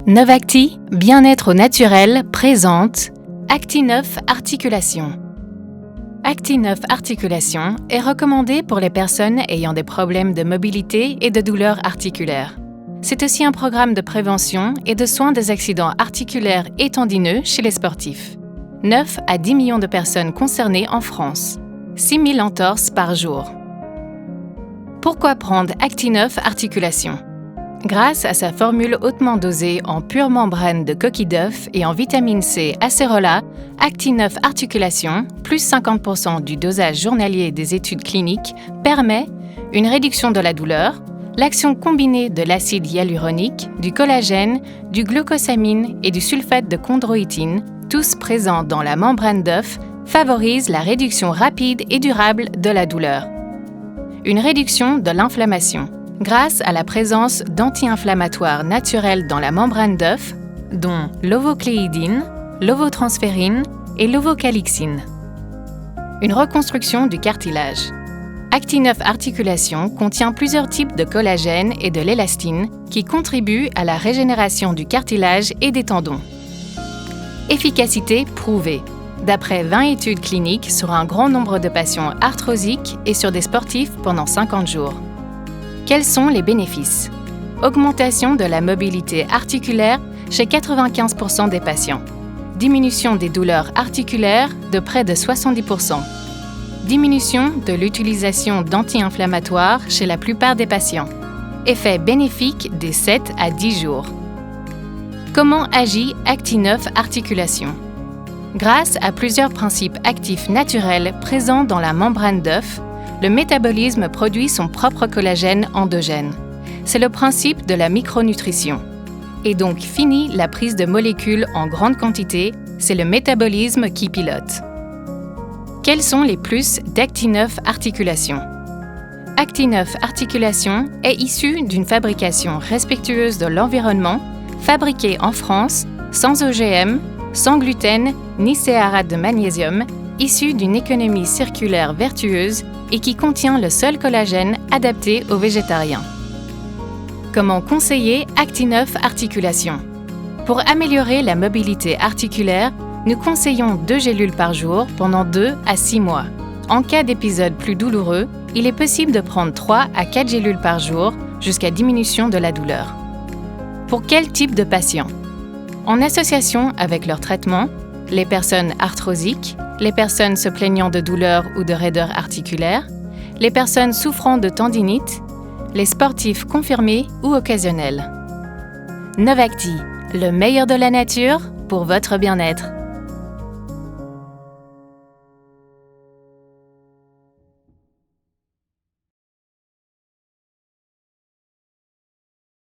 Novacti, bien-être au naturel, présente Acti9 Articulation. Acti9 Articulation est recommandé pour les personnes ayant des problèmes de mobilité et de douleurs articulaires. C'est aussi un programme de prévention et de soins des accidents articulaires et tendineux chez les sportifs. 9 à 10 millions de personnes concernées en France. 6 000 entorses par jour. Pourquoi prendre Acti9 Articulation ? Grâce à sa formule hautement dosée en pure membrane de coquille d'œuf et en vitamine C acérola, Acti9 Articulation, plus 50% du dosage journalier des études cliniques, permet une réduction de la douleur, l'action combinée de l'acide hyaluronique, du collagène, du glucosamine et du sulfate de chondroïtine, tous présents dans la membrane d'œuf, favorise la réduction rapide et durable de la douleur. Une réduction de l'inflammation. Grâce à la présence d'anti-inflammatoires naturels dans la membrane d'œuf, dont l'ovocléidine, l'ovotransférine et l'ovocalixine. Une reconstruction du cartilage. Acti9 Articulation contient plusieurs types de collagène et de l'élastine qui contribuent à la régénération du cartilage et des tendons. Efficacité prouvée. D'après 20 études cliniques sur un grand nombre de patients arthrosiques et sur des sportifs pendant 50 jours. Quels sont les bénéfices ? Augmentation de la mobilité articulaire chez 95% des patients. Diminution des douleurs articulaires de près de 70%. Diminution de l'utilisation d'anti-inflammatoires chez la plupart des patients. Effet bénéfique des 7 à 10 jours. Comment agit Acti9 Articulation ? Grâce à plusieurs principes actifs naturels présents dans la membrane d'œuf, le métabolisme produit son propre collagène endogène. C'est le principe de la micronutrition. Et donc fini la prise de molécules en grande quantité, c'est le métabolisme qui pilote. Quels sont les plus d'Acti9 Articulation ? Acti9 Articulation est issu d'une fabrication respectueuse de l'environnement, fabriquée en France, sans OGM, sans gluten ni céarate de magnésium, issu d'une économie circulaire vertueuse et qui contient le seul collagène adapté aux végétariens. Comment conseiller Acti9 Articulation ? Pour améliorer la mobilité articulaire, nous conseillons 2 gélules par jour pendant 2 à 6 mois. En cas d'épisode plus douloureux, il est possible de prendre 3 à 4 gélules par jour jusqu'à diminution de la douleur. Pour quel type de patient ? En association avec leur traitement, les personnes arthrosiques, les personnes se plaignant de douleurs ou de raideurs articulaires, les personnes souffrant de tendinite, les sportifs confirmés ou occasionnels. Novacti, le meilleur de la nature pour votre bien-être.